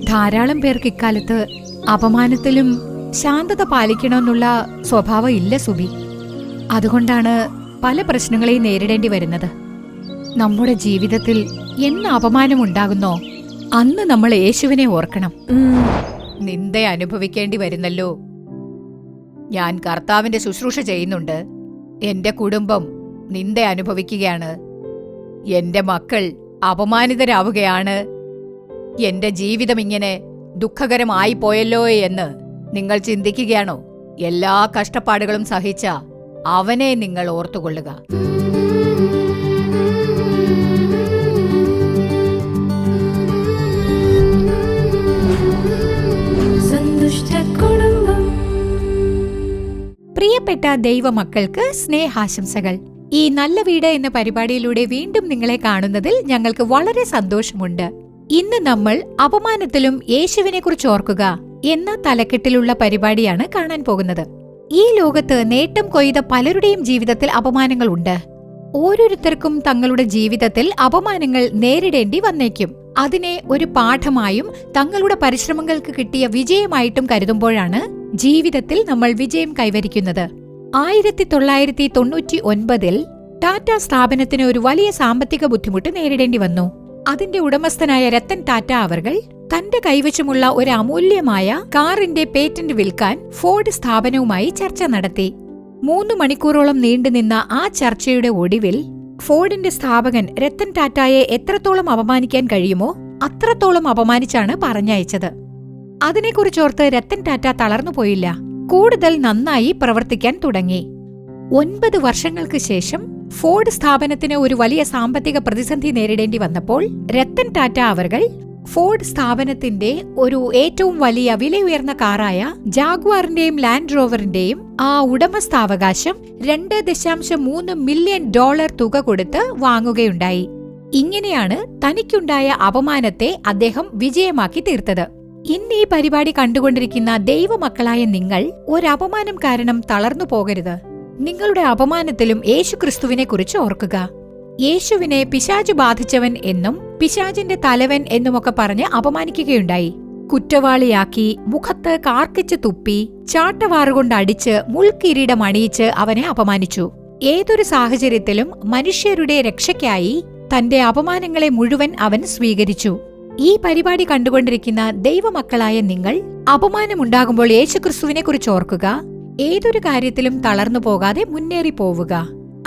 ധാരാളം പേർക്ക് ഇക്കാലത്ത് അപമാനത്തിലും ശാന്തത പാലിക്കണമെന്നുള്ള സ്വഭാവം ഇല്ല സുബി. അതുകൊണ്ടാണ് പല പ്രശ്നങ്ങളെയും നേരിടേണ്ടി വരുന്നത്. നമ്മുടെ ജീവിതത്തിൽ എന്ന് അപമാനമുണ്ടാകുന്നോ അന്ന് നമ്മൾ യേശുവിനെ ഓർക്കണം. നിന്ദ അനുഭവിക്കേണ്ടി വരുന്നല്ലോ. ഞാൻ കർത്താവിന്റെ ശുശ്രൂഷ ചെയ്യുന്നുണ്ട്. എന്റെ കുടുംബം നിന്ദ അനുഭവിക്കുകയാണ്. എന്റെ മക്കൾ അപമാനിതരാവുകയാണ്. എന്റെ ജീവിതം ഇങ്ങനെ ദുഃഖകരമായി പോയല്ലോ എന്ന് നിങ്ങൾ ചിന്തിക്കുകയാണോ? എല്ലാ കഷ്ടപ്പാടുകളും സഹിച്ച അവനെ നിങ്ങൾ ഓർത്തുകൊള്ളുക. പ്രിയപ്പെട്ട ദൈവമക്കൾക്ക് സ്നേഹാശംസകൾ. ഈ നല്ല വീട് എന്ന പരിപാടിയിലൂടെ വീണ്ടും നിങ്ങളെ കാണുന്നതിൽ ഞങ്ങൾക്ക് വളരെ സന്തോഷമുണ്ട്. ഇന്ന് നമ്മൾ അപമാനത്തിലും യേശുവിനെ കുറിച്ച് ഓർക്കുക എന്ന തലക്കെട്ടിലുള്ള പരിപാടിയാണ് കാണാൻ പോകുന്നത്. ഈ ലോകത്ത് നേട്ടം കൊയ്ത പലരുടെയും ജീവിതത്തിൽ അപമാനങ്ങളുണ്ട്. ഓരോരുത്തർക്കും തങ്ങളുടെ ജീവിതത്തിൽ അപമാനങ്ങൾ നേരിടേണ്ടി വന്നേക്കും. അതിനെ ഒരു പാഠമായും തങ്ങളുടെ പരിശ്രമങ്ങൾക്ക് കിട്ടിയ വിജയമായിട്ടും കരുതുമ്പോഴാണ് ജീവിതത്തിൽ നമ്മൾ വിജയം കൈവരിക്കുന്നത്. 1999 ടാറ്റ സ്ഥാപനത്തിന് ഒരു വലിയ സാമ്പത്തിക ബുദ്ധിമുട്ട് നേരിടേണ്ടി വന്നു. അതിന്റെ ഉടമസ്ഥനായ രത്തൻ ടാറ്റ അവർകൾ തന്റെ കൈവശമുള്ള ഒരു അമൂല്യമായ കാറിന്റെ പേറ്റന്റ് വിൽക്കാൻ ഫോർഡ് സ്ഥാപനവുമായി ചർച്ച നടത്തി. 3 മണിക്കൂറോളം നീണ്ടുനിന്ന ആ ചർച്ചയുടെ ഒടുവിൽ ഫോർഡിന്റെ സ്ഥാപകൻ രത്തൻ ടാറ്റയെ എത്രത്തോളം അപമാനിക്കാൻ കഴിയുമോ അത്രത്തോളം അപമാനിച്ചാണ് പറഞ്ഞയച്ചത്. അതിനെക്കുറിച്ചോർത്ത് രത്തൻ ടാറ്റ തളർന്നുപോയില്ല. കൂടുതൽ നന്നായി പ്രവർത്തിക്കാൻ തുടങ്ങി. 9 വർഷങ്ങൾക്ക് ശേഷം ഫോർഡ് സ്ഥാപനത്തിന് ഒരു വലിയ സാമ്പത്തിക പ്രതിസന്ധി നേരിടേണ്ടി വന്നപ്പോൾ രത്തൻ ടാറ്റ അവർകൾ ഫോർഡ് സ്ഥാപനത്തിന്റെ ഒരു ഏറ്റവും വലിയ വിലയുയർന്ന കാറായ ജാഗ്വാറിന്റെയും ലാൻഡ് റോവറിന്റെയും ആ ഉടമസ്ഥാവകാശം $2.3 മില്യൺ തുക കൊടുത്ത് വാങ്ങുകയുണ്ടായി. ഇങ്ങനെയാണ് തനിക്കുണ്ടായ അപമാനത്തെ അദ്ദേഹം വിജയമാക്കി തീർത്തത്. ഇന്ന് ഈ പരിപാടി കണ്ടുകൊണ്ടിരിക്കുന്ന ദൈവമക്കളായ നിങ്ങൾ ഒരപമാനം കാരണം തളർന്നു പോകരുത്. നിങ്ങളുടെ അപമാനത്തിലും യേശുക്രിസ്തുവിനെ കുറിച്ച് ഓർക്കുക. യേശുവിനെ പിശാചു ബാധിച്ചവൻ എന്നും പിശാചിന്റെ തലവൻ എന്നുമൊക്കെ പറഞ്ഞ് അപമാനിക്കുകയുണ്ടായി. കുറ്റവാളിയാക്കി, മുഖത്ത് കാർക്കിച്ച് തുപ്പി, ചാട്ടവാറുകൊണ്ട് അടിച്ച്, മുൾക്കിരീടം അണിയിച്ച് അവനെ അപമാനിച്ചു. ഏതൊരു സാഹചര്യത്തിലും മനുഷ്യരുടെ രക്ഷയ്ക്കായി തന്റെ അപമാനങ്ങളെ മുഴുവൻ അവൻ സ്വീകരിച്ചു. ഈ പരിപാടി കണ്ടുകൊണ്ടിരിക്കുന്ന ദൈവമക്കളായ നിങ്ങൾ അപമാനമുണ്ടാകുമ്പോൾ യേശുക്രിസ്തുവിനെ കുറിച്ച് ഓർക്കുക. ഏതൊരു കാര്യത്തിലും തളർന്നു പോകാതെ മുന്നേറി പോവുക.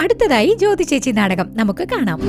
അടുത്തതായി ജ്യോതി ചേച്ചി നാടകം നമുക്ക് കാണാം.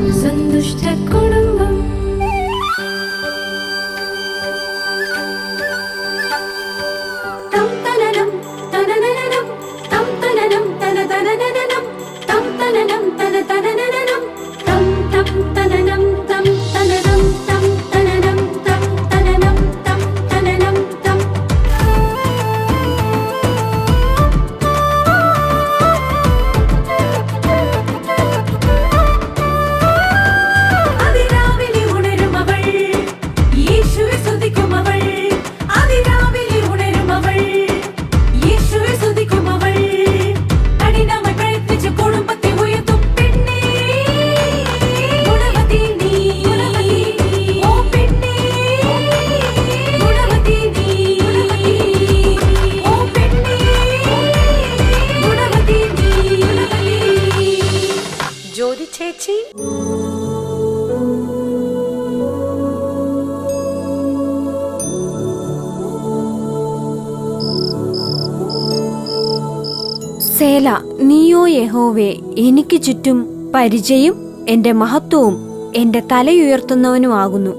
സേല, നീയോ യഹോവേ എനിക്ക് ചുറ്റും പരിചയും എന്റെ മഹത്വവും എന്റെ തലയുയർത്തുന്നവനുമാകുന്നു.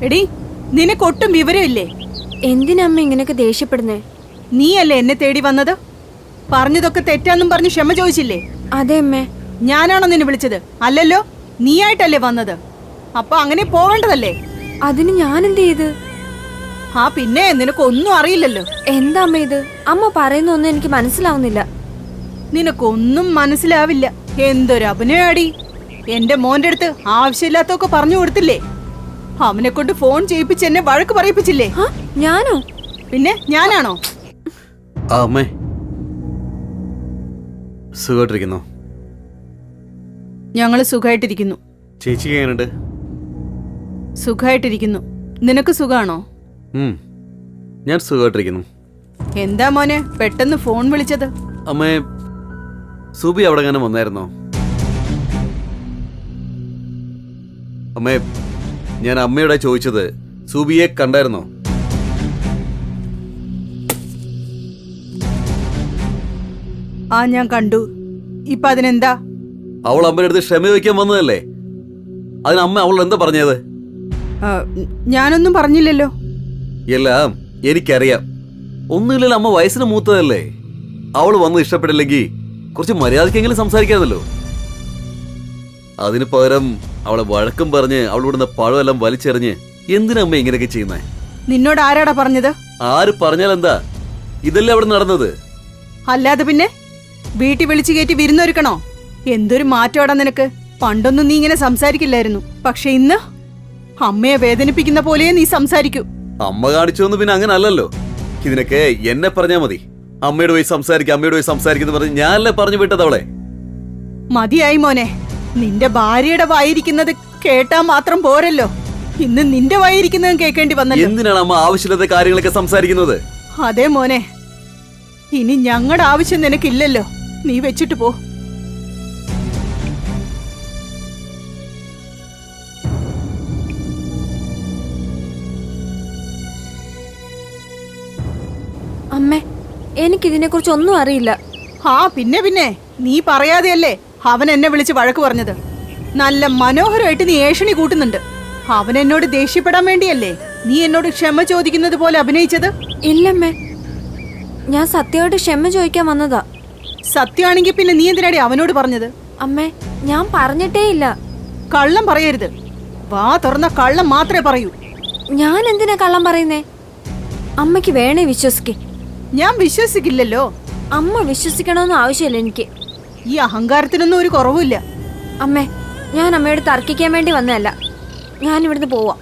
എടി, നിനക്കൊട്ടും വിവരമില്ലേ? എന്തിനമ്മ ഇങ്ങനെയൊക്കെ ദേഷ്യപ്പെടുന്നേ? നീയല്ലേ എന്നെ തേടി വന്നത്? പറഞ്ഞതൊക്കെ തെറ്റാന്നും പറഞ്ഞ് ക്ഷമ ചോദിച്ചില്ലേ? അതെ അമ്മേ. ഞാനാണോ നിന്നെ വിളിച്ചത്? അല്ലല്ലോ, നീയായിട്ടല്ലേ വന്നത്. അപ്പൊ അങ്ങനെ പോവേണ്ടതല്ലേ? അതിന് ഞാൻ എന്ത് ചെയ്ത്? ആ പിന്നെ, നിനക്കൊന്നും അറിയില്ലല്ലോ. എന്താ അമ്മ ഇത്? അമ്മ പറയുന്നൊന്നും എനിക്ക് മനസ്സിലാവുന്നില്ല. നിനക്കൊന്നും മനസ്സിലാവില്ല. എന്തൊരു അഭിനയാടി. എന്റെ മോന്റെ അടുത്ത് ആവശ്യമില്ലാത്തൊക്കെ പറഞ്ഞു കൊടുത്തില്ലേ? അവനെ കൊണ്ട് ഫോൺ ചെയ്യിപ്പിച്ച് എന്നെ വഴക്ക് പറയിപ്പിച്ചില്ലേ? ഞാനോ? പിന്നെ ഞാനാണോ? അമ്മേ, സുഖമായിട്ടിരിക്കുന്നു. ഞങ്ങള് സുഖമായിട്ടിരിക്കുന്നു. ചേച്ചിക്ക് എങ്ങനെയുണ്ട്? സുഖമായിട്ടിരിക്കുന്നു. നിനക്ക് സുഖാണോ? ഞാൻ സുഖമായിട്ടിരിക്കുന്നു. എന്താ മോനെ പെട്ടെന്ന് ഫോൺ വിളിച്ചത്? അമ്മേ, സുബി അവിടെ എങ്ങനെ വന്നായിരുന്നോ? അമ്മേ, ഞാൻ അമ്മയോടെ ചോദിച്ചത് സുബിയെ കണ്ടായിരുന്നോ? ആ, ഞാൻ കണ്ടു. ഇപ്പൊ അതിനെന്താ? അവൾ അമ്മയുടെ അടുത്ത് ക്ഷമ ചോദിക്കാൻ വന്നതല്ലേ? അതിന് അമ്മ അവൾ എന്താ പറഞ്ഞത്? ഞാനൊന്നും പറഞ്ഞില്ലല്ലോ. എല്ലാം എനിക്കറിയാം. ഒന്നുമില്ലല്ലോ, അമ്മ വയസ്സിന് മൂത്തതല്ലേ. അവൾ വന്ന് ഇഷ്ടപ്പെട്ടില്ലെങ്കിൽ കുറച്ച് മര്യാദക്കെങ്കിലും സംസാരിക്കാമല്ലോ. അതിന് പകരം അവളെ വഴക്കം പറഞ്ഞ് അവളിവിടുന്ന് പഴമെല്ലാം വലിച്ചെറിഞ്ഞ് എന്തിനാ അമ്മ ഇങ്ങനെയൊക്കെ ചെയ്യുന്നേ? നിന്നോട് ആരാടാ പറഞ്ഞത്? ആര് പറഞ്ഞാലെന്താ? ഇതല്ലേ അവിടെ നടന്നത്? അല്ലാതെ പിന്നെ വീട്ടിൽ വിളിച്ചു കയറ്റി വിരുന്നൊരുക്കണോ? എന്തൊരു മാറ്റമാടാ നിനക്ക്. പണ്ടൊന്നും നീ ഇങ്ങനെ സംസാരിക്കില്ലായിരുന്നു. പക്ഷെ ഇന്ന് അമ്മയെ വേദനിപ്പിക്കുന്ന പോലെ നീ സംസാരിക്കൂ. അമ്മ കാണിച്ചോന്ന് പിന്നെ അങ്ങനെ അല്ലല്ലോ. ഇതിനൊക്കെ എന്നെ പറഞ്ഞാ മതി. അമ്മയോട് പോയി സംസാരിക്കുന്ന പറഞ്ഞ് ഞാനല്ലേ പറഞ്ഞു വിട്ടത് അവളെ. മതിയായി മോനെ. നിന്റെ ഭാര്യയുടെ വായിരിക്കുന്നത് കേട്ടാ മാത്രം പോരല്ലോ, ഇന്ന് നിന്റെ വായിരിക്കുന്നതും കേൾക്കേണ്ടി വന്നല്ലോ. എന്തിനാണ് അമ്മ ആവശ്യമില്ലാത്ത കാര്യങ്ങളൊക്കെ സംസാരിക്കുന്നത്? അതെ മോനെ, ഇനി ഞങ്ങളുടെ ആവശ്യം നിനക്കില്ലല്ലോ. നീ വെച്ചിട്ട് പോ. അമ്മേ, എനിക്കിതിനെ കുറിച്ച് ഒന്നും അറിയില്ല. പിന്നെ നീ പറയാതെയല്ലേ അവൻ എന്നെ വിളിച്ച് വഴക്ക് പറഞ്ഞത്. നല്ല മനോഹരമായിട്ട് നീ ഏഷണി കൂട്ടുന്നുണ്ട്. അവൻ എന്നോട് ദേഷ്യപ്പെടാൻ വേണ്ടിയല്ലേ നീ എന്നോട് ക്ഷമ ചോദിക്കുന്നത് പോലെ അഭിനയിച്ചത്? ഇല്ലമ്മേ, ഞാൻ സത്യമായിട്ട് ക്ഷമ ചോദിക്കാൻ വന്നതാ. സത്യമാണെങ്കിൽ പിന്നെ നീ എന്തിനാടി അവനോട് പറഞ്ഞത്? അമ്മേ, ഞാൻ പറഞ്ഞിട്ടേ ഇല്ല. കള്ളം പറയരുത്. വാ തുറന്ന കള്ളം മാത്രമേ പറയൂ. ഞാൻ എന്തിനാ കള്ളം പറയുന്നേ? അമ്മയ്ക്ക് വേണേ വിശ്വസിക്കേ. ഞാൻ വിശ്വസിക്കില്ലല്ലോ. അമ്മ വിശ്വസിക്കണമെന്ന് ആവശ്യമില്ല എനിക്ക്. ഈ അഹങ്കാരത്തിനൊന്നും ഒരു കുറവുമില്ല. അമ്മേ, ഞാൻ അമ്മയോട് തർക്കിക്കാൻ വേണ്ടി വന്നതല്ല. ഞാൻ ഇവിടുന്ന് പോവാം.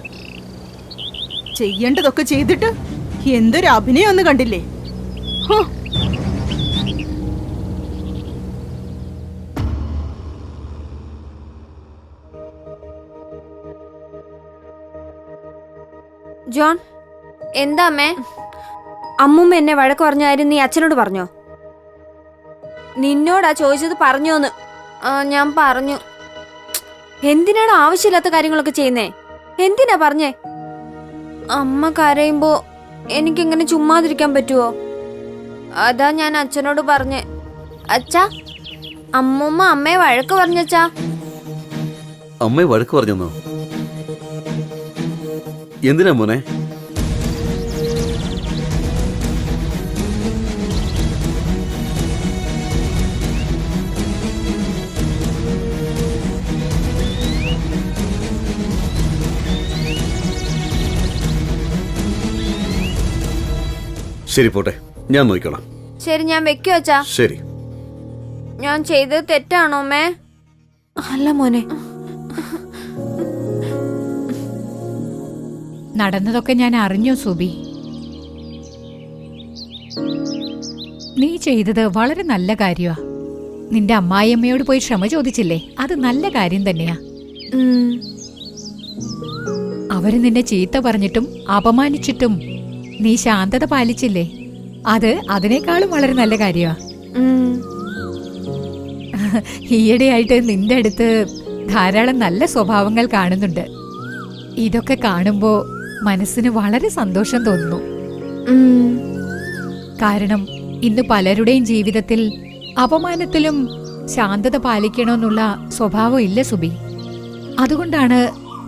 ചെയ്യേണ്ടതൊക്കെ ചെയ്തിട്ട് എന്തൊരു അഭിനയം ഒന്ന് കണ്ടില്ലേ? ജോൺ, എന്താ അമ്മേ? അമ്മൂമ്മ എന്നെ വഴക്ക് പറഞ്ഞ കാര്യം നീ അച്ഛനോട് പറഞ്ഞോ? നിന്നോടാ ചോദിച്ചത്, പറഞ്ഞോന്ന്. ഞാൻ പറഞ്ഞു. എന്തിനാണ് ആവശ്യമില്ലാത്ത കാര്യങ്ങളൊക്കെ ചെയ്യുന്നേ? എന്തിനാ പറഞ്ഞേ? അമ്മ കരയുമ്പോ എനിക്കിങ്ങനെ ചുമ്മാതിരിക്കാൻ പറ്റുമോ? അതാ ഞാൻ അച്ഛനോട് പറഞ്ഞേ. അച്ഛാ, അമ്മൂമ്മ അമ്മയെ വഴക്ക് പറഞ്ഞച്ചാ. അമ്മയെ വഴക്ക് പറഞ്ഞോ? എന്തിനാ മോനെ? ശരി, പോട്ടെ, ഞാൻ നോക്കിക്കോളാം. ശരി, ഞാൻ വെക്കോ അച്ഛാ? ശരി. ഞാൻ ചെയ്തത് തെറ്റാണോ അമ്മേ? അല്ല മോനെ. നടന്നതൊക്കെ ഞാൻ അറിഞ്ഞു സുബി. നീ ചെയ്തത് വളരെ നല്ല കാര്യമാ. നിന്റെ അമ്മായിയമ്മയോട് പോയി ക്ഷമ ചോദിച്ചില്ലേ? അത് നല്ല കാര്യം തന്നെയാ. അവര് നിന്നെ ചീത്ത പറഞ്ഞിട്ടും അപമാനിച്ചിട്ടും നീ ശാന്തത പാലിച്ചില്ലേ? അത് അതിനേക്കാളും വളരെ നല്ല കാര്യമാ. ഈയിടെയായിട്ട് നിന്റെ അടുത്ത് ധാരാളം നല്ല സ്വഭാവങ്ങൾ കാണുന്നുണ്ട്. ഇതൊക്കെ കാണുമ്പോ മനസ്സിന് വളരെ സന്തോഷം തോന്നുന്നു. കാരണം ഇന്ന് പലരുടെയും ജീവിതത്തിൽ അപമാനത്തിലും ശാന്തത പാലിക്കണമെന്നുള്ള സ്വഭാവം ഇല്ല സുബി. അതുകൊണ്ടാണ്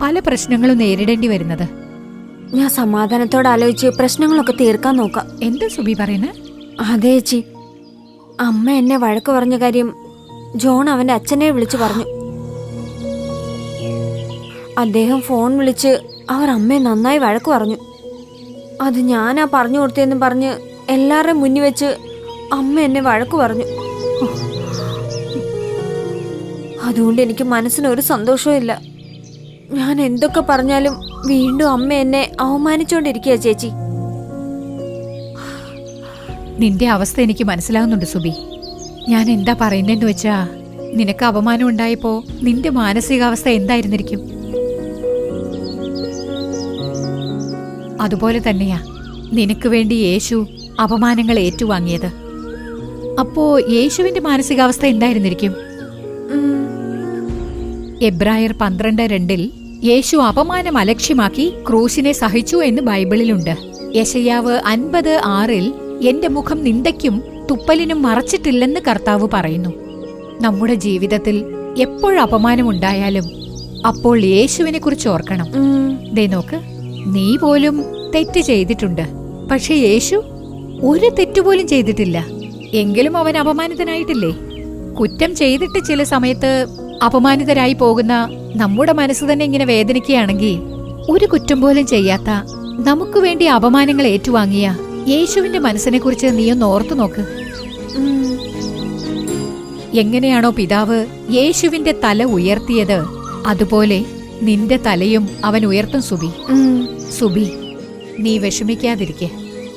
പല പ്രശ്നങ്ങളും നേരിടേണ്ടി വരുന്നത്. ഞാൻ സമാധാനത്തോടെ ആലോചിച്ച് പ്രശ്നങ്ങളൊക്കെ തീർക്കാൻ നോക്കാം. എന്താ സുബി പറയുന്നത്? അതെ ചേച്ചി, അമ്മ എന്നെ വഴക്ക് പറഞ്ഞ കാര്യം ജോൺ അവന്റെ അച്ഛനെ വിളിച്ചു പറഞ്ഞു. അദ്ദേഹം ഫോൺ വിളിച്ച് അവർ അമ്മയെ നന്നായി വഴക്ക് പറഞ്ഞു. അത് ഞാനാ പറഞ്ഞു കൊടുത്തേന്നും പറഞ്ഞ് എല്ലാവരുടെയും മുന്നിൽ വെച്ച് അമ്മ എന്നെ വഴക്ക് പറഞ്ഞു. അതുകൊണ്ട് എനിക്ക് മനസ്സിനൊരു സന്തോഷവും ഇല്ല. ഞാൻ എന്തൊക്കെ പറഞ്ഞാലും വീണ്ടും അമ്മ എന്നെ അവമാനിച്ചോണ്ടിരിക്കുക ചേച്ചി. നിന്റെ അവസ്ഥ എനിക്ക് മനസ്സിലാകുന്നുണ്ട് സുബി. ഞാൻ എന്താ പറയുന്നതെന്ന് വെച്ചാ, നിനക്ക് അപമാനം ഉണ്ടായപ്പോ നിന്റെ മാനസികാവസ്ഥ എന്തായിരുന്നിരിക്കും? അതുപോലെ തന്നെയാ നിനക്ക് വേണ്ടി യേശു അപമാനങ്ങൾ ഏറ്റുവാങ്ങിയത്. അപ്പോ യേശുവിന്റെ മാനസികാവസ്ഥ എന്തായിരുന്നിരിക്കും? എബ്രായർ 12:2 യേശു അപമാനം അലക്ഷ്യമാക്കി ക്രൂശിനെ സഹിച്ചു എന്ന് ബൈബിളിലുണ്ട്. യെശയ്യാവ് 50:6 എന്റെ മുഖം നിന്ദയ്ക്കും തുപ്പലിനും മറച്ചിട്ടില്ലെന്ന് കർത്താവ് പറയുന്നു. നമ്മുടെ ജീവിതത്തിൽ എപ്പോഴും അപമാനമുണ്ടായാലും അപ്പോൾ യേശുവിനെ കുറിച്ച് ഓർക്കണം. ദേ നോക്ക്, നീ പോലും തെറ്റ് ചെയ്തിട്ടുണ്ട്, പക്ഷെ യേശു ഒരു തെറ്റുപോലും ചെയ്തിട്ടില്ല. എങ്കിലും അവൻ അപമാനിതനായിട്ടില്ലേ? കുറ്റം ചെയ്തിട്ട് ചില സമയത്ത് അപമാനിതരായി പോകുന്ന നമ്മുടെ മനസ്സ് തന്നെ ഇങ്ങനെ വേദനിക്കുകയാണെങ്കിൽ, ഒരു കുറ്റം പോലും ചെയ്യാത്ത നമുക്ക് വേണ്ടി അപമാനങ്ങൾ ഏറ്റുവാങ്ങിയ യേശുവിന്റെ മനസ്സിനെ കുറിച്ച് നീയൊന്ന് ഓർത്തു നോക്ക്. എങ്ങനെയാണോ പിതാവ് യേശുവിന്റെ തല ഉയർത്തിയത്, അതുപോലെ നിന്റെ തലയും അവൻ ഉയർത്തും. സുബി, നീ വിഷമിക്കാതിരിക്കെ.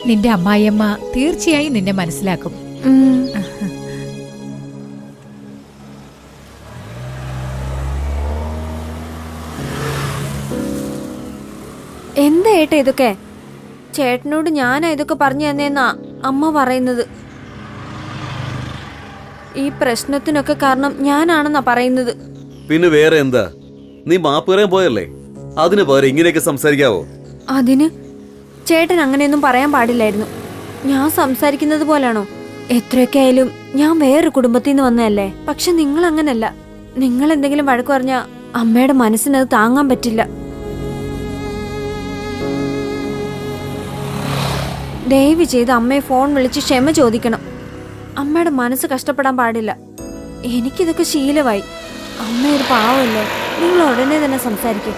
നിന്റെ അമ്മായിയമ്മ തീർച്ചയായും നിന്നെ മനസ്സിലാക്കും. എന്താ ഏട്ടാ ഇതൊക്കെ? ചേട്ടനോട് ഞാനാ ഇതൊക്കെ പറഞ്ഞു തന്നേന്നാ അമ്മ പറയുന്നത്. ഈ പ്രശ്നത്തിനൊക്കെ കാരണം ഞാനാണെന്നാ പറയുന്നത്. പിന്നെ വേറെ എന്താ? നീ മാപ്പ് പറയാൻ പോയല്ലേ, അതിന് പകരം ഇങ്ങനെയൊക്കെ സംസാരിക്കാവോ? അതിന് ചേട്ടൻ അങ്ങനെയൊന്നും പറയാൻ പാടില്ലായിരുന്നു. ഞാൻ സംസാരിക്കുന്നത് പോലാണോ? എത്രയൊക്കെ ആയാലും ഞാൻ വേറൊരു കുടുംബത്തിൽ നിന്ന് വന്നതല്ലേ. പക്ഷെ നിങ്ങൾ അങ്ങനല്ല. നിങ്ങൾ എന്തെങ്കിലും വഴക്ക് പറഞ്ഞാൽ അമ്മയുടെ മനസ്സിനത് താങ്ങാൻ പറ്റില്ല. ദയവ് ചെയ്ത് അമ്മയെ ഫോൺ വിളിച്ച് ക്ഷമ ചോദിക്കണം. അമ്മയുടെ മനസ്സ് കഷ്ടപ്പെടാൻ പാടില്ല. എനിക്കിതൊക്കെ ശീലമായി. അമ്മ ഒരു പാവമല്ലേ. നിങ്ങൾ ഉടനെ തന്നെ സംസാരിക്കും.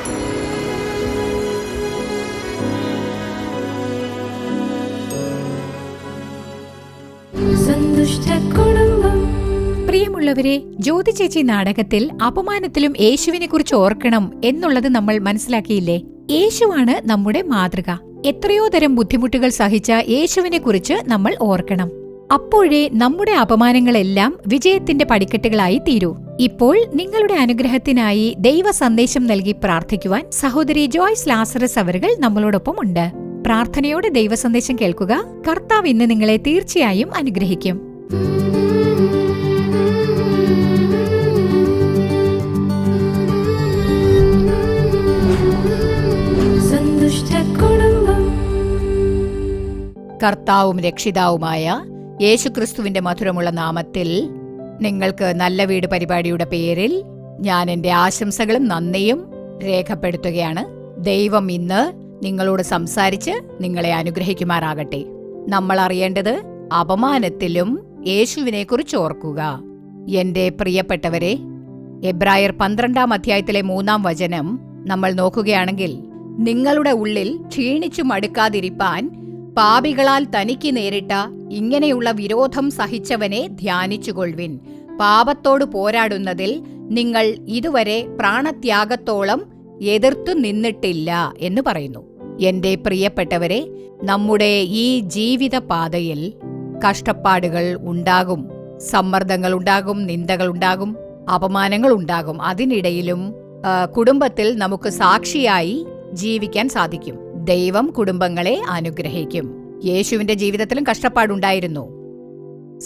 പ്രിയമുള്ളവരെ, ജ്യോതി ചേച്ചി നാടകത്തിൽ അപമാനത്തിലും യേശുവിനെ കുറിച്ച് ഓർക്കണം എന്നുള്ളത് നമ്മൾ മനസ്സിലാക്കിയില്ലേ? യേശുവാണ് നമ്മുടെ മാതൃക. എത്രയോ തരം ബുദ്ധിമുട്ടുകൾ സഹിച്ച യേശുവിനെ കുറിച്ച് നമ്മൾ ഓർക്കണം. അപ്പോഴേ നമ്മുടെ അപമാനങ്ങളെല്ലാം വിജയത്തിന്റെ പടിക്കെട്ടുകളായി തീരൂ. ഇപ്പോൾ നിങ്ങളുടെ അനുഗ്രഹത്തിനായി ദൈവ സന്ദേശം നൽകി പ്രാർത്ഥിക്കുവാൻ സഹോദരി ജോയ്സ് ലാസറസ് അവர்கள் നമ്മളോടൊപ്പം ഉണ്ട്. പ്രാർത്ഥനയോടെ ദൈവ സന്ദേശം കേൾക്കുക. കർത്താവ് ഇന്ന് നിങ്ങളെ തീർച്ചയായും അനുഗ്രഹിക്കും. കർത്താവും രക്ഷിതാവുമായ യേശുക്രിസ്തുവിന്റെ മധുരമുള്ള നാമത്തിൽ നിങ്ങൾക്ക് നല്ല വീട് പരിപാടിയുടെ പേരിൽ ഞാൻ എന്റെ ആശംസകളും നന്ദിയും രേഖപ്പെടുത്തുകയാണ്. ദൈവം ഇന്ന് നിങ്ങളോട് സംസാരിച്ച് നിങ്ങളെ അനുഗ്രഹിക്കുമാറാകട്ടെ. നമ്മൾ അറിയേണ്ടത് അപമാനത്തിലും യേശുവിനെ കുറിച്ച് ഓർക്കുക. എന്റെ പ്രിയപ്പെട്ടവരെ, എബ്രായർ 12 അധ്യായത്തിലെ 3 വചനം നമ്മൾ നോക്കുകയാണെങ്കിൽ, നിങ്ങളുടെ ഉള്ളിൽ ക്ഷീണിച്ചു മടുക്കാതിരിപ്പാൻ പാപികളാൽ തനിക്ക് നേരിട്ട ഇങ്ങനെയുള്ള വിരോധം സഹിച്ചവനെ ധ്യാനിച്ചുകൊള്ളുവിൻ. പാപത്തോട് പോരാടുന്നതിൽ നിങ്ങൾ ഇതുവരെ പ്രാണത്യാഗത്തോളം എതിർത്തു നിന്നിട്ടില്ല എന്ന് പറയുന്നു. എന്റെ പ്രിയപ്പെട്ടവരെ, നമ്മുടെ ഈ ജീവിത പാതയിൽ കഷ്ടപ്പാടുകൾ ഉണ്ടാകും, സമ്മർദ്ദങ്ങൾ ഉണ്ടാകും, നിന്ദകൾ ഉണ്ടാകും, അപമാനങ്ങൾ ഉണ്ടാകും. അതിനിടയിലും കുടുംബത്തിൽ നമുക്ക് സാക്ഷിയായി ജീവിക്കാൻ സാധിക്കും. ദൈവം കുടുംബങ്ങളെ അനുഗ്രഹിക്കും. യേശുവിന്റെ ജീവിതത്തിലും കഷ്ടപ്പാടുണ്ടായിരുന്നു,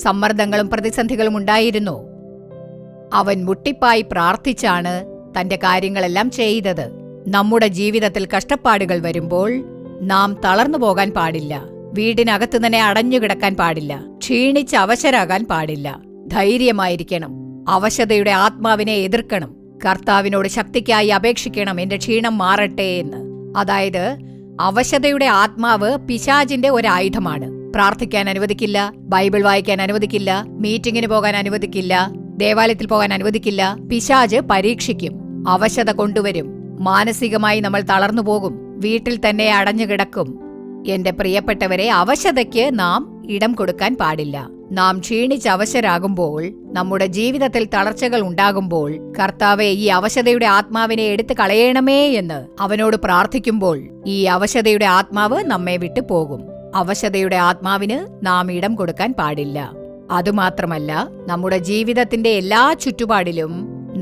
സമ്മർദ്ദങ്ങളും പ്രതിസന്ധികളും ഉണ്ടായിരുന്നു. അവൻ മുട്ടിപ്പായി പ്രാർത്ഥിച്ചാണ് തന്റെ കാര്യങ്ങളെല്ലാം ചെയ്തത്. നമ്മുടെ ജീവിതത്തിൽ കഷ്ടപ്പാടുകൾ വരുമ്പോൾ നാം തളർന്നു പോകാൻ പാടില്ല. വീടിനകത്ത് തന്നെ അടഞ്ഞുകിടക്കാൻ പാടില്ല. ക്ഷീണിച്ച് അവശരാകാൻ പാടില്ല. ധൈര്യമായിരിക്കണം. അവശതയുടെ ആത്മാവിനെ എതിർക്കണം. കർത്താവിനോട് ശക്തിക്കായി അപേക്ഷിക്കണം, എന്റെ ക്ഷീണം മാറട്ടെ എന്ന്. അതായത് അവശതയുടെ ആത്മാവ് പിശാചിന്റെ ഒരു ആയുധമാണ്. പ്രാർത്ഥിക്കാൻ അനുവദിക്കില്ല, ബൈബിൾ വായിക്കാൻ അനുവദിക്കില്ല, മീറ്റിംഗിന് പോകാൻ അനുവദിക്കില്ല, ദേവാലയത്തിൽ പോകാൻ അനുവദിക്കില്ല. പിശാച് പരീക്ഷിക്കും, അവശത കൊണ്ടുവരും. മാനസികമായി നമ്മൾ തളർന്നു പോകും, വീട്ടിൽ തന്നെ അടഞ്ഞുകിടക്കും. എന്റെ പ്രിയപ്പെട്ടവരെ, അവശതയ്ക്ക് നാം ഇടം കൊടുക്കാൻ പാടില്ല. നാം ക്ഷീണിച്ച് അവശരാകുമ്പോൾ, നമ്മുടെ ജീവിതത്തിൽ തളർച്ചകൾ ഉണ്ടാകുമ്പോൾ, കർത്താവെ ഈ അവശതയുടെ ആത്മാവിനെ എടുത്തു കളയണമേ എന്ന് അവനോട് പ്രാർത്ഥിക്കുമ്പോൾ ഈ അവശതയുടെ ആത്മാവ് നമ്മെ വിട്ടു പോകും. അവശതയുടെ ആത്മാവിന് നാം ഇടം കൊടുക്കാൻ പാടില്ല. അതുമാത്രമല്ല, നമ്മുടെ ജീവിതത്തിന്റെ എല്ലാ ചുറ്റുപാടിലും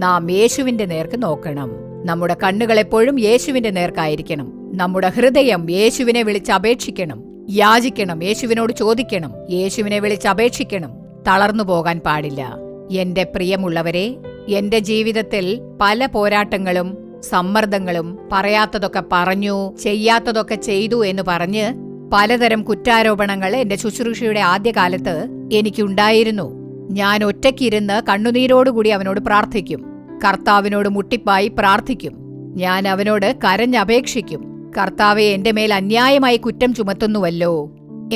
നാം യേശുവിന്റെ നേർക്ക് നോക്കണം. നമ്മുടെ കണ്ണുകൾ എപ്പോഴും യേശുവിന്റെ നേർക്കായിരിക്കണം. നമ്മുടെ ഹൃദയം യേശുവിനെ വിളിച്ചപേക്ഷിക്കണം, യാചിക്കണം, യേശുവിനോട് ചോദിക്കണം, യേശുവിനെ വിളിച്ചപേക്ഷിക്കണം. തളർന്നു പോകാൻ പാടില്ല. എന്റെ പ്രിയമുള്ളവരെ, എന്റെ ജീവിതത്തിൽ പല പോരാട്ടങ്ങളും സമ്മർദ്ദങ്ങളും, പറയാത്തതൊക്കെ പറഞ്ഞു, ചെയ്യാത്തതൊക്കെ ചെയ്തു എന്ന് പറഞ്ഞ് പലതരം കുറ്റാരോപണങ്ങൾ എന്റെ ശുശ്രൂഷയുടെ ആദ്യകാലത്ത് എനിക്കുണ്ടായിരുന്നു. ഞാൻ ഒറ്റയ്ക്കിരുന്ന് കണ്ണുനീരോടുകൂടി അവനോട് പ്രാർത്ഥിക്കും. കർത്താവിനോട് മുട്ടിപ്പായി പ്രാർത്ഥിക്കും. ഞാൻ അവനോട് കരഞ്ഞപേക്ഷിക്കും, കർത്താവെ, എന്റെ മേൽ അന്യായമായി കുറ്റം ചുമത്തുന്നുവല്ലോ,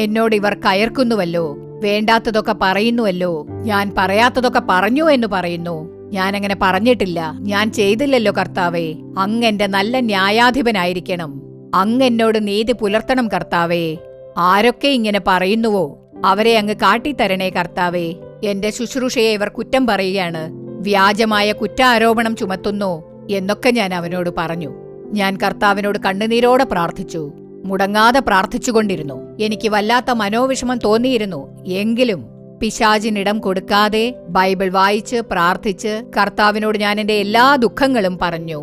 എന്നോട് ഇവർ കയർക്കുന്നുവല്ലോ, വേണ്ടാത്തതൊക്കെ പറയുന്നുവല്ലോ, ഞാൻ പറയാത്തതൊക്കെ പറഞ്ഞു എന്ന് പറയുന്നു. ഞാനങ്ങനെ പറഞ്ഞിട്ടില്ല, ഞാൻ ചെയ്തില്ലല്ലോ കർത്താവേ. അങ്ങ് എന്റെ നല്ല ന്യായാധിപനായിരിക്കണം. അങ്ങ് എന്നോട് നീതി പുലർത്തണം കർത്താവേ. ആരൊക്കെ ഇങ്ങനെ പറയുന്നുവോ അവരെ അങ്ങ് കാട്ടിത്തരണേ കർത്താവേ. എന്റെ ശുശ്രൂഷയെ ഇവർ കുറ്റം പറയുകയാണ്, വ്യാജമായ കുറ്റാരോപണം ചുമത്തുന്നു എന്നൊക്കെ ഞാൻ അവനോട് പറഞ്ഞു. ഞാൻ കർത്താവിനോട് കണ്ണുനീരോടെ പ്രാർത്ഥിച്ചു, മുടങ്ങാതെ പ്രാർത്ഥിച്ചുകൊണ്ടിരുന്നു. എനിക്ക് വല്ലാത്ത മനോവിഷമം തോന്നിയിരുന്നു. എങ്കിലും പിശാചിനിടം കൊടുക്കാതെ ബൈബിൾ വായിച്ച് പ്രാർത്ഥിച്ച് കർത്താവിനോട് ഞാൻ എന്റെ എല്ലാ ദുഃഖങ്ങളും പറഞ്ഞു.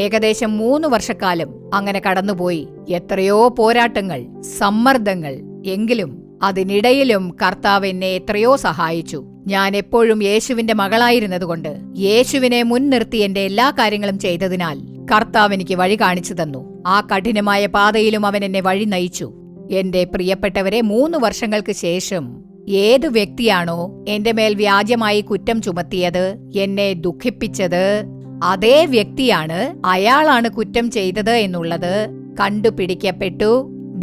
ഏകദേശം 3 വർഷക്കാലം അങ്ങനെ കടന്നുപോയി. എത്രയോ പോരാട്ടങ്ങൾ, സമ്മർദ്ദങ്ങൾ. എങ്കിലും അതിനിടയിലും കർത്താവ് എന്നെ എത്രയോ സഹായിച്ചു. ഞാൻ എപ്പോഴും യേശുവിന്റെ മകളായിരുന്നതുകൊണ്ട്, യേശുവിനെ മുൻനിർത്തി എന്റെ എല്ലാ കാര്യങ്ങളും ചെയ്തതിനാൽ കർത്താവ് എനിക്ക് വഴി കാണിച്ചു തന്നു. ആ കഠിനമായ പാതയിലും അവൻ എന്നെ വഴി നയിച്ചു. എന്റെ പ്രിയപ്പെട്ടവരെ, 3 വർഷങ്ങൾക്ക് ശേഷം ഏതു വ്യക്തിയാണോ എന്റെ മേൽ വ്യാജമായി കുറ്റം ചുമത്തിയത്, എന്നെ ദുഃഖിപ്പിച്ചത്, അതേ വ്യക്തിയാണ്, അയാളാണ് കുറ്റം ചെയ്തത് എന്നുള്ളത് കണ്ടുപിടിക്കപ്പെട്ടു.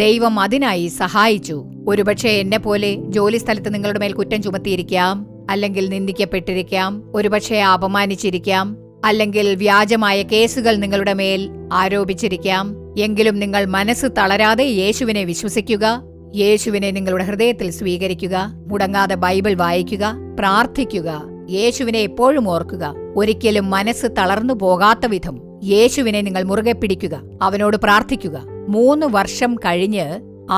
ദൈവം അതിനായി സഹായിച്ചു. ഒരുപക്ഷെ എന്നെ പോലെ ജോലിസ്ഥലത്ത് നിങ്ങളുടെ മേൽ കുറ്റം ചുമത്തിയിരിക്കാം, അല്ലെങ്കിൽ നിന്ദിക്കപ്പെട്ടിരിക്കാം, ഒരുപക്ഷെ അപമാനിച്ചിരിക്കാം, അല്ലെങ്കിൽ വ്യാജമായ കേസുകൾ നിങ്ങളുടെ മേൽ ആരോപിച്ചിരിക്കാം. എങ്കിലും നിങ്ങൾ മനസ്സ് തളരാതെ യേശുവിനെ വിശ്വസിക്കുക, യേശുവിനെ നിങ്ങളുടെ ഹൃദയത്തിൽ സ്വീകരിക്കുക, മുടങ്ങാതെ ബൈബിൾ വായിക്കുക, പ്രാർത്ഥിക്കുക, യേശുവിനെ എപ്പോഴും ഓർക്കുക. ഒരിക്കലും മനസ്സ് തളർന്നു പോകാത്ത വിധം യേശുവിനെ നിങ്ങൾ മുറുകെ പിടിക്കുക, അവനോട് പ്രാർത്ഥിക്കുക. 3 വർഷം കഴിഞ്ഞ്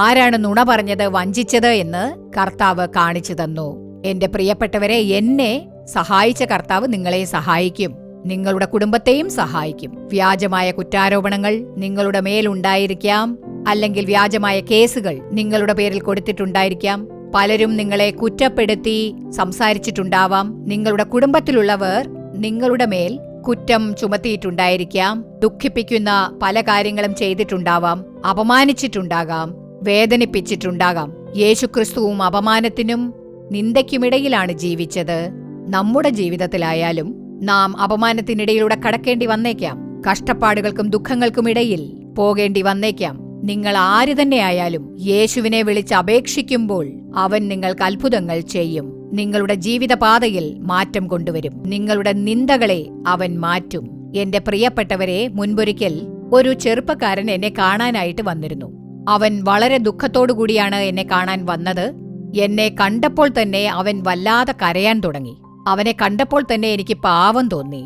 ആരാണ് നുണ പറഞ്ഞത്, വഞ്ചിച്ചത് എന്ന് കർത്താവ് കാണിച്ചു തന്നു. എന്റെ പ്രിയപ്പെട്ടവരെ, എന്നെ സഹായിച്ച കർത്താവ് നിങ്ങളെ സഹായിക്കും, നിങ്ങളുടെ കുടുംബത്തെയും സഹായിക്കും. വ്യാജമായ കുറ്റാരോപണങ്ങൾ നിങ്ങളുടെ മേലുണ്ടായിരിക്കാം, അല്ലെങ്കിൽ വ്യാജമായ കേസുകൾ നിങ്ങളുടെ പേരിൽ കൊടുത്തിട്ടുണ്ടായിരിക്കാം. പലരും നിങ്ങളെ കുറ്റപ്പെടുത്തി സംസാരിച്ചിട്ടുണ്ടാവാം. നിങ്ങളുടെ കുടുംബത്തിലുള്ളവർ നിങ്ങളുടെ മേൽ കുറ്റം ചുമത്തിയിട്ടുണ്ടായിരിക്കാം. ദുഃഖിപ്പിക്കുന്ന പല കാര്യങ്ങളും ചെയ്തിട്ടുണ്ടാവാം, അപമാനിച്ചിട്ടുണ്ടാകാം, വേദനിപ്പിച്ചിട്ടുണ്ടാകാം. യേശുക്രിസ്തുവും അപമാനത്തിനും നിന്ദയ്ക്കുമിടയിലാണ് ജീവിച്ചത്. നമ്മുടെ ജീവിതത്തിലായാലും നാം അപമാനത്തിനിടയിലൂടെ കടക്കേണ്ടി വന്നേക്കാം, കഷ്ടപ്പാടുകൾക്കും ദുഃഖങ്ങൾക്കുമിടയിൽ പോകേണ്ടി വന്നേക്കാം. നിങ്ങൾ ആര് തന്നെയായാലും യേശുവിനെ വിളിച്ച് അപേക്ഷിക്കുമ്പോൾ അവൻ നിങ്ങൾക്ക് അത്ഭുതങ്ങൾ ചെയ്യും. നിങ്ങളുടെ ജീവിതപാതയിൽ മാറ്റം കൊണ്ടുവരും. നിങ്ങളുടെ നിന്ദകളെ അവൻ മാറ്റും. എന്റെ പ്രിയപ്പെട്ടവരെ, മുൻപൊരിക്കൽ ഒരു ചെറുപ്പക്കാരൻ എന്നെ കാണാനായിട്ട് വന്നിരുന്നു. അവൻ വളരെ ദുഃഖത്തോടുകൂടിയാണ് എന്നെ കാണാൻ വന്നത്. എന്നെ കണ്ടപ്പോൾ തന്നെ അവൻ വല്ലാതെ കരയാൻ തുടങ്ങി. അവനെ കണ്ടപ്പോൾ തന്നെ എനിക്ക് പാവം തോന്നി.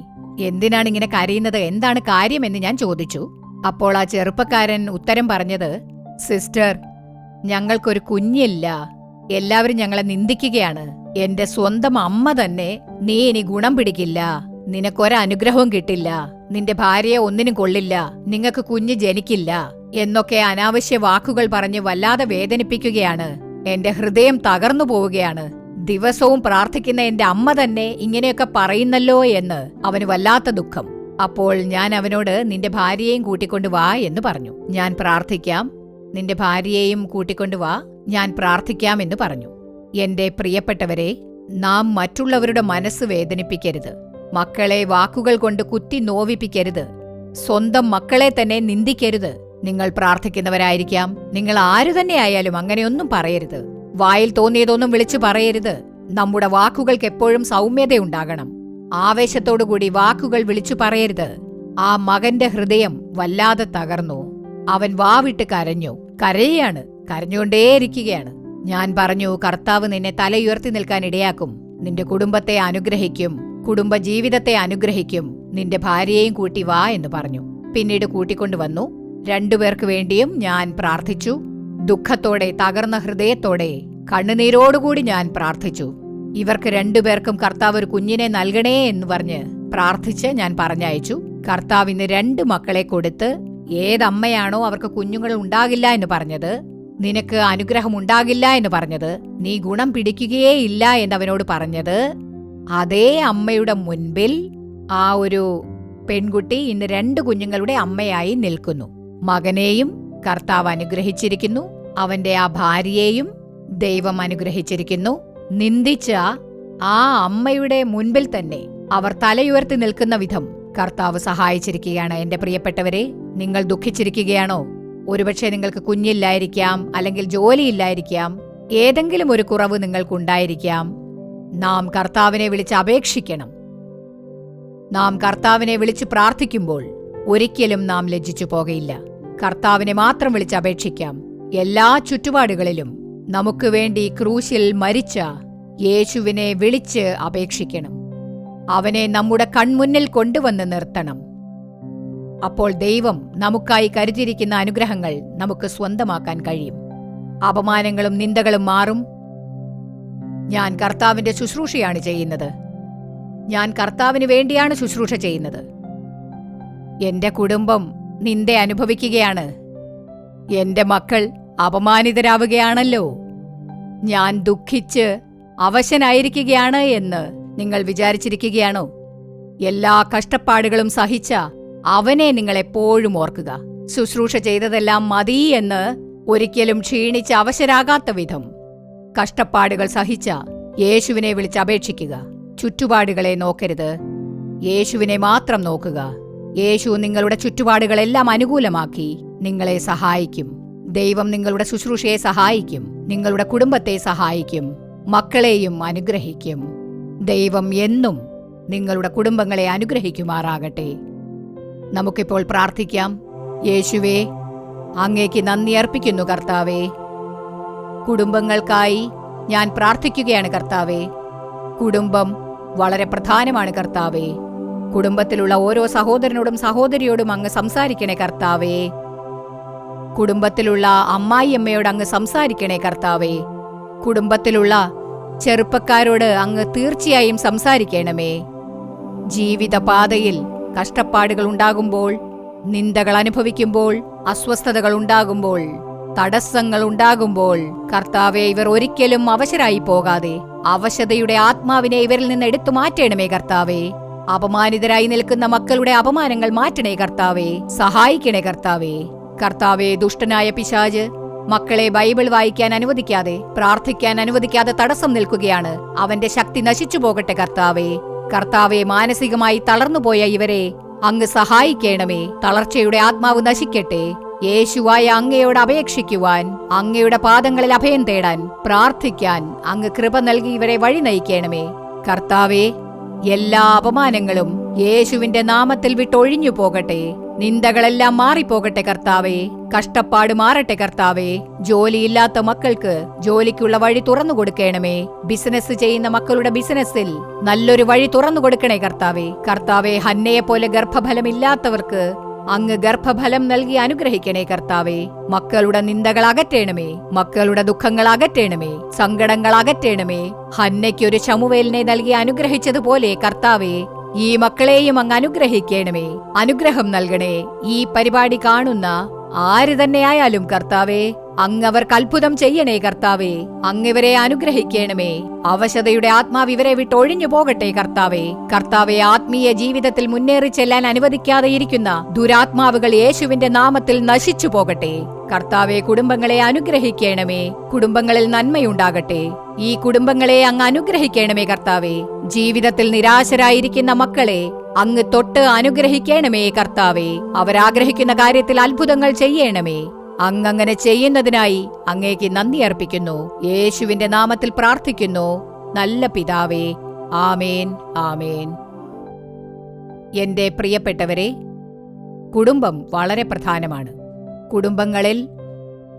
എന്തിനാണ് ഇങ്ങനെ കരയുന്നത്, എന്താണ് കാര്യമെന്ന് ഞാൻ ചോദിച്ചു. അപ്പോൾ ആ ചെറുപ്പക്കാരൻ ഉത്തരം പറഞ്ഞത്, സിസ്റ്റർ, ഞങ്ങൾക്കൊരു കുഞ്ഞില്ല, എല്ലാവരും ഞങ്ങളെ നിന്ദിക്കുകയാണ്. എന്റെ സ്വന്തം അമ്മ തന്നെ, നീ ഇനി ഗുണം പിടിക്കില്ല, നിനക്കൊരനുഗ്രഹവും കിട്ടില്ല, നിന്റെ ഭാര്യയെ ഒന്നിനും കൊള്ളില്ല, നിങ്ങൾക്ക് കുഞ്ഞ് ജനിക്കില്ല എന്നൊക്കെ അനാവശ്യ വാക്കുകൾ പറഞ്ഞ് വല്ലാതെ വേദനിപ്പിക്കുകയാണ്. എന്റെ ഹൃദയം തകർന്നു പോവുകയാണ്. ദിവസവും പ്രാർത്ഥിക്കുന്ന എന്റെ അമ്മ തന്നെ ഇങ്ങനെയൊക്കെ പറയുന്നല്ലോ എന്ന് അവന് വല്ലാത്ത ദുഃഖം. അപ്പോൾ ഞാൻ അവനോട്, നിന്റെ ഭാര്യയെയും കൂട്ടിക്കൊണ്ടു വാ എന്ന് പറഞ്ഞു. ഞാൻ പ്രാർത്ഥിക്കാം, നിന്റെ ഭാര്യയെയും കൂട്ടിക്കൊണ്ടു വാ, ഞാൻ പ്രാർത്ഥിക്കാം എന്ന് പറഞ്ഞു. എന്റെ പ്രിയപ്പെട്ടവരെ, നാം മറ്റുള്ളവരുടെ മനസ്സ് വേദനിപ്പിക്കരുത്, മക്കളെ വാക്കുകൾ കൊണ്ട് കുത്തി നോവിപ്പിക്കരുത്, സ്വന്തം മക്കളെ തന്നെ നിന്ദിക്കരുത്. നിങ്ങൾ പ്രാർത്ഥിക്കുന്നവരായിരിക്കാം, നിങ്ങൾ ആരു തന്നെയായാലും അങ്ങനെയൊന്നും പറയരുത്. വായിൽ തോന്നിയതൊന്നും വിളിച്ചു പറയരുത്. നമ്മുടെ വാക്കുകൾക്ക് എപ്പോഴും സൗമ്യതയുണ്ടാകണം. ആവേശത്തോടുകൂടി വാക്കുകൾ വിളിച്ചു പറയരുത്. ആ മകന്റെ ഹൃദയം വല്ലാതെ തകർന്നു. അവൻ വാവിട്ട് കരഞ്ഞു, കരയാണ്, കരഞ്ഞുകൊണ്ടേയിരിക്കുകയാണ്. ഞാൻ പറഞ്ഞു, കർത്താവ് നിന്നെ തലയുയർത്തി നിൽക്കാൻ ഇടയാക്കും, നിന്റെ കുടുംബത്തെ അനുഗ്രഹിക്കും, കുടുംബജീവിതത്തെ അനുഗ്രഹിക്കും, നിന്റെ ഭാര്യയെയും കൂട്ടി വാ എന്ന് പറഞ്ഞു. പിന്നീട് കൂട്ടിക്കൊണ്ടുവന്നു. 2 പേർക്ക് വേണ്ടിയും ഞാൻ പ്രാർത്ഥിച്ചു. ദുഃഖത്തോടെ, തകർന്ന ഹൃദയത്തോടെ, കണ്ണുനീരോടുകൂടി ഞാൻ പ്രാർത്ഥിച്ചു. ഇവർക്ക് രണ്ടുപേർക്കും കർത്താവ് ഒരു കുഞ്ഞിനെ നൽകണേ എന്ന് പറഞ്ഞ് പ്രാർത്ഥിച്ച് ഞാൻ പറഞ്ഞയച്ചു. കർത്താവിന് 2 മക്കളെ കൊടുത്ത് ഏതമ്മയാണോ അവർക്ക് കുഞ്ഞുങ്ങൾ ഉണ്ടാകില്ല എന്ന് പറഞ്ഞത്, നിനക്ക് അനുഗ്രഹം ഉണ്ടാകില്ല എന്ന് പറഞ്ഞത്, നീ ഗുണം പിടിക്കുകയേ ഇല്ല എന്നവനോട് പറഞ്ഞത്, അതേ അമ്മയുടെ മുൻപിൽ ആ ഒരു പെൺകുട്ടി ഇന്ന് 2 കുഞ്ഞുങ്ങളുടെ അമ്മയായി നിൽക്കുന്നു. മകനെയും കർത്താവ് അനുഗ്രഹിച്ചിരിക്കുന്നു, അവന്റെ ആ ഭാര്യയെയും ദൈവം അനുഗ്രഹിച്ചിരിക്കുന്നു. നിന്ദിച്ച ആ അമ്മയുടെ മുൻപിൽ തന്നെ അവർ തലയുയർത്തി നിൽക്കുന്ന വിധം കർത്താവ് സഹായിച്ചിരിക്കുകയാണ്. എന്റെ പ്രിയപ്പെട്ടവരെ, നിങ്ങൾ ദുഃഖിച്ചിരിക്കുകയാണോ? ഒരുപക്ഷെ നിങ്ങൾക്ക് കുഞ്ഞില്ലായിരിക്കാം, അല്ലെങ്കിൽ ജോലിയില്ലായിരിക്കാം, ഏതെങ്കിലും ഒരു കുറവ് നിങ്ങൾക്കുണ്ടായിരിക്കാം. നാം കർത്താവിനെ വിളിച്ച് അപേക്ഷിക്കണം. നാം കർത്താവിനെ വിളിച്ച് പ്രാർത്ഥിക്കുമ്പോൾ ഒരിക്കലും നാം ലജ്ജിച്ചു പോകയില്ല. കർത്താവിനെ മാത്രം വിളിച്ച് അപേക്ഷിക്കാം. എല്ലാ ചുറ്റുപാടുകളിലും നമുക്ക് വേണ്ടി ക്രൂശിൽ മരിച്ച യേശുവിനെ വിളിച്ച് അപേക്ഷിക്കണം. അവനെ നമ്മുടെ കൺമുന്നിൽ കൊണ്ടുവന്ന് നിർത്തണം. അപ്പോൾ ദൈവം നമുക്കായി കരുതിയിരിക്കുന്ന അനുഗ്രഹങ്ങൾ നമുക്ക് സ്വന്തമാക്കാൻ കഴിയും. അപമാനങ്ങളും നിന്ദകളും മാറും. ഞാൻ കർത്താവിന്റെ ശുശ്രൂഷയാണ് ചെയ്യുന്നത്. ഞാൻ കർത്താവിന് വേണ്ടിയാണ് ശുശ്രൂഷ ചെയ്യുന്നത്. എന്റെ കുടുംബം നിന്ദ അനുഭവിക്കുകയാണ്. എന്റെ മക്കൾ അപമാനിതരാവുകയാണല്ലോ. ഞാൻ ദുഃഖിച്ച് അവശനായിരിക്കുകയാണ് എന്ന് നിങ്ങൾ വിചാരിച്ചിരിക്കുകയാണോ? എല്ലാ കഷ്ടപ്പാടുകളും സഹിച്ച അവനെ നിങ്ങൾ എപ്പോഴും ഓർക്കുക. ശുശ്രൂഷ ചെയ്തതെല്ലാം മതി എന്ന് ഒരിക്കലും ക്ഷീണിച്ച് അവശരാകാത്ത വിധം കഷ്ടപ്പാടുകൾ സഹിച്ച യേശുവിനെ വിളിച്ചപേക്ഷിക്കുക. ചുറ്റുപാടുകളെ നോക്കരുത്, യേശുവിനെ മാത്രം നോക്കുക. യേശു നിങ്ങളുടെ ചുറ്റുപാടുകളെല്ലാം അനുകൂലമാക്കി നിങ്ങളെ സഹായിക്കും. ദൈവം നിങ്ങളുടെ ശുശ്രൂഷയെ സഹായിക്കും, നിങ്ങളുടെ കുടുംബത്തെ സഹായിക്കും, മക്കളെയും അനുഗ്രഹിക്കും. ദൈവം എന്നും നിങ്ങളുടെ കുടുംബങ്ങളെ അനുഗ്രഹിക്കുമാറാകട്ടെ. നമുക്കിപ്പോൾ പ്രാർത്ഥിക്കാം. യേശുവേ, അങ്ങേക്ക് നന്ദി അർപ്പിക്കുന്നു കർത്താവേ. കുടുംബങ്ങൾക്കായി ഞാൻ പ്രാർത്ഥിക്കുകയാണ് കർത്താവേ. കുടുംബം വളരെ പ്രധാനമാണ് കർത്താവേ. കുടുംബത്തിലുള്ള ഓരോ സഹോദരനോടും സഹോദരിയോടും അങ്ങ് സംസാരിക്കണേ കർത്താവേ. കുടുംബത്തിലുള്ള അമ്മായിയമ്മയോട് അങ്ങ് സംസാരിക്കണേ കർത്താവേ. കുടുംബത്തിലുള്ള ചെറുപ്പക്കാരോട് അങ്ങ് തീർച്ചയായും സംസാരിക്കണമേ. ജീവിതപാതയിൽ കഷ്ടപ്പാടുകൾ ഉണ്ടാകുമ്പോൾ, നിന്ദകൾ അനുഭവിക്കുമ്പോൾ, അസ്വസ്ഥതകൾ ഉണ്ടാകുമ്പോൾ, തടസ്സങ്ങൾ ഉണ്ടാകുമ്പോൾ കർത്താവെ, ഇവർ ഒരിക്കലും അവശരായി പോകാതെ അവശതയുടെ ആത്മാവിനെ ഇവരിൽ നിന്ന് എടുത്തു മാറ്റണമേ കർത്താവേ. അപമാനിതരായി നിൽക്കുന്ന മക്കളുടെ അപമാനങ്ങൾ മാറ്റണേ കർത്താവേ. സഹായിക്കണേ കർത്താവേ. കർത്താവെ, ദുഷ്ടനായ പിശാച് മക്കളെ ബൈബിൾ വായിക്കാൻ അനുവദിക്കാതെ, പ്രാർത്ഥിക്കാൻ അനുവദിക്കാതെ തടസ്സം നിൽക്കുകയാണ്. അവന്റെ ശക്തി നശിച്ചു പോകട്ടെ കർത്താവേ. കർത്താവെ, മാനസികമായി തളർന്നുപോയ ഇവരെ അങ്ങ് സഹായിക്കണമേ. തളർച്ചയുടെ ആത്മാവ് നശിക്കട്ടെ. യേശുവായ അങ്ങയോട് അപേക്ഷിക്കുവാൻ, അങ്ങയുടെ പാദങ്ങളിൽ അഭയം തേടാൻ, പ്രാർത്ഥിക്കാൻ അങ്ങ് കൃപ നൽകി ഇവരെ വഴി നയിക്കണമേ കർത്താവേ. എല്ലാ അപമാനങ്ങളും യേശുവിന്റെ നാമത്തിൽ വിട്ടൊഴിഞ്ഞു പോകട്ടെ. നിന്ദകളെല്ലാം മാറിപ്പോകട്ടെ കർത്താവേ. കഷ്ടപ്പാട് മാറട്ടെ കർത്താവേ. ജോലിയില്ലാത്ത മക്കൾക്ക് ജോലിക്കുള്ള വഴി തുറന്നു കൊടുക്കണമേ. ബിസിനസ് ചെയ്യുന്ന മക്കളുടെ ബിസിനസ്സിൽ നല്ലൊരു വഴി തുറന്നു കൊടുക്കണേ കർത്താവേ. കർത്താവേ, ഹന്നയെ പോലെ ഗർഭഫലമില്ലാത്തവർക്ക് അങ്ങ് ഗർഭഫലം നൽകി അനുഗ്രഹിക്കണേ കർത്താവേ. മക്കളുടെ നിന്ദകൾ അകറ്റണമേ. മക്കളുടെ ദുഃഖങ്ങൾ അകറ്റണമേ. സങ്കടങ്ങൾ അകറ്റണമേ. ഹന്നയ്ക്കൊരു ശമൂവേലിനെ നൽകി അനുഗ്രഹിച്ചതുപോലെ കർത്താവേ, ഈ മക്കളെയും അങ്ങ് അനുഗ്രഹിക്കണമേ. അനുഗ്രഹം നൽകണേ. ഈ പരിപാടി കാണുന്ന ആര് തന്നെയായാലും കർത്താവേ, അങ്ങ് അവർക്ക് അത്ഭുതം ചെയ്യണേ കർത്താവേ. അങ്ങിവരെ അനുഗ്രഹിക്കണമേ. അവശതയുടെ ആത്മാവ് ഇവരെ വിട്ടൊഴിഞ്ഞു പോകട്ടെ കർത്താവേ. കർത്താവെ, ആത്മീയ ജീവിതത്തിൽ മുന്നേറി ചെല്ലാൻ അനുവദിക്കാതെ ഇരിക്കുന്ന ദുരാത്മാവുകൾ യേശുവിന്റെ നാമത്തിൽ നശിച്ചു പോകട്ടെ കർത്താവെ. കുടുംബങ്ങളെ അനുഗ്രഹിക്കണമേ. കുടുംബങ്ങളിൽ നന്മയുണ്ടാകട്ടെ. ഈ കുടുംബങ്ങളെ അങ്ങ് അനുഗ്രഹിക്കണമേ കർത്താവേ. ജീവിതത്തിൽ നിരാശരായിരിക്കുന്ന മക്കളെ അങ്ങ് തൊട്ട് അനുഗ്രഹിക്കണമേ കർത്താവേ. അവരാഗ്രഹിക്കുന്ന കാര്യത്തിൽ അത്ഭുതങ്ങൾ ചെയ്യണമേ. അങ്ങങ്ങനെ ചെയ്യുന്നതിനായി അങ്ങേക്ക് നന്ദി അർപ്പിക്കുന്നു. യേശുവിന്റെ നാമത്തിൽ പ്രാർത്ഥിക്കുന്നു, നല്ല പിതാവേ. ആമേൻ, ആമേൻ. എന്റെ പ്രിയപ്പെട്ടവരെ, കുടുംബം വളരെ പ്രധാനമാണ്. കുടുംബങ്ങളിൽ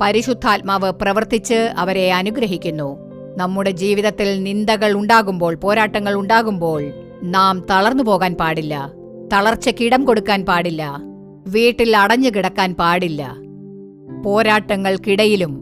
പരിശുദ്ധാത്മാവ് പ്രവർത്തിച്ച് അവരെ അനുഗ്രഹിക്കുന്നു. നമ്മുടെ ജീവിതത്തിൽ നിന്ദകൾ ഉണ്ടാകുമ്പോൾ, പോരാട്ടങ്ങൾ ഉണ്ടാകുമ്പോൾ നാം തളർന്നു പോകാൻ പാടില്ല. തളർച്ചയ്ക്കിടം കൊടുക്കാൻ പാടില്ല. വീട്ടിൽ അടഞ്ഞു കിടക്കാൻ പാടില്ല. പോരാട്ടങ്ങൾക്കിടയിലും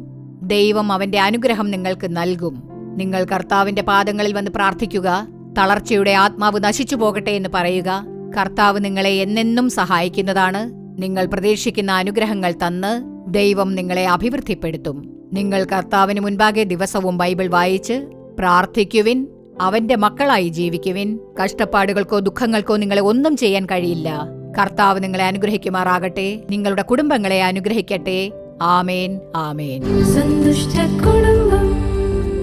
ദൈവം അവന്റെ അനുഗ്രഹം നിങ്ങൾക്ക് നൽകും. നിങ്ങൾ കർത്താവിന്റെ പാദങ്ങളിൽ വന്ന് പ്രാർത്ഥിക്കുക. തളർച്ചയുടെ ആത്മാവ് നശിച്ചു പോകട്ടെ എന്ന് പറയുക. കർത്താവ് നിങ്ങളെ എന്നെന്നും സഹായിക്കുന്നതാണ്. നിങ്ങൾ പ്രതീക്ഷിക്കുന്ന അനുഗ്രഹങ്ങൾ തന്ന് ദൈവം നിങ്ങളെ അഭിവൃദ്ധിപ്പെടുത്തും. നിങ്ങൾ കർത്താവിന് മുൻപാകെ ദിവസവും ബൈബിൾ വായിച്ച് പ്രാർത്ഥിക്കുവിൻ. അവന്റെ മക്കളായി ജീവിക്കുവിൻ. കഷ്ടപ്പാടുകൾക്കോ ദുഃഖങ്ങൾക്കോ നിങ്ങളെ ഒന്നും ചെയ്യാൻ കഴിയില്ല. കർത്താവ് നിങ്ങളെ അനുഗ്രഹിക്കുമാറാകട്ടെ. നിങ്ങളുടെ കുടുംബങ്ങളെ അനുഗ്രഹിക്കട്ടെ. ആമേൻ, ആമേൻ.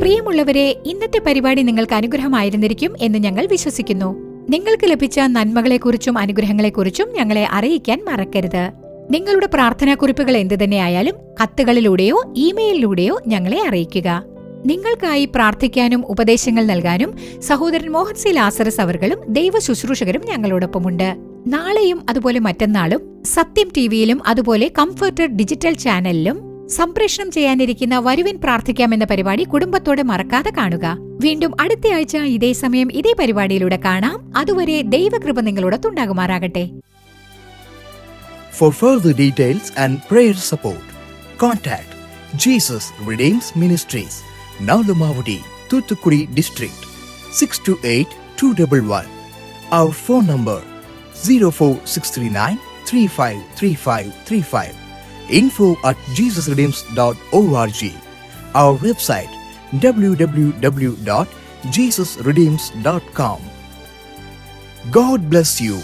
പ്രിയമുള്ളവരെ, ഇന്നത്തെ പരിപാടി നിങ്ങൾക്ക് അനുഗ്രഹമായിരുന്നിരിക്കും എന്ന് ഞങ്ങൾ വിശ്വസിക്കുന്നു. നിങ്ങൾക്ക് ലഭിച്ച നന്മകളെക്കുറിച്ചും അനുഗ്രഹങ്ങളെക്കുറിച്ചും ഞങ്ങളെ അറിയിക്കാൻ മറക്കരുത്. നിങ്ങളുടെ പ്രാർത്ഥനാക്കുറിപ്പുകൾ എന്തു തന്നെയായാലും കത്തുകളിലൂടെയോ ഇമെയിലിലൂടെയോ ഞങ്ങളെ അറിയിക്കുക. നിങ്ങൾക്കായി പ്രാർത്ഥിക്കാനും ഉപദേശങ്ങൾ നൽകാനും സഹോദരൻ മോഹൻ സി ലാസറസ് അവർകളും ദൈവ ശുശ്രൂഷകരും ഞങ്ങളോടൊപ്പമുണ്ട്. നാളെയും അതുപോലെ മറ്റന്നാളും സത്യം ടിവിയിലും അതുപോലെ കംഫർട്ടഡ് ഡിജിറ്റൽ ചാനലിലും സംപ്രേഷണം ചെയ്യാനിരിക്കുന്ന വരുവിൻ പ്രാർത്ഥിക്കാമെന്ന പരിപാടി കുടുംബത്തോടെ മറക്കാതെ കാണുക. വീണ്ടും അടുത്ത ആഴ്ച ഇതേ സമയം ഇതേ പരിപാടിയിലൂടെ കാണാം. അതുവരെ ദൈവകൃപ നിങ്ങളോടൊത്തുണ്ടാകുമാറാകട്ടെ. For further details and prayer support, contact Jesus Redeems Ministries, Nalumavudi, Thoothukudi District, 628-211. Our phone number 04639 353535. info@jesusredeems.org. Our website www.jesusredeems.com. God bless you.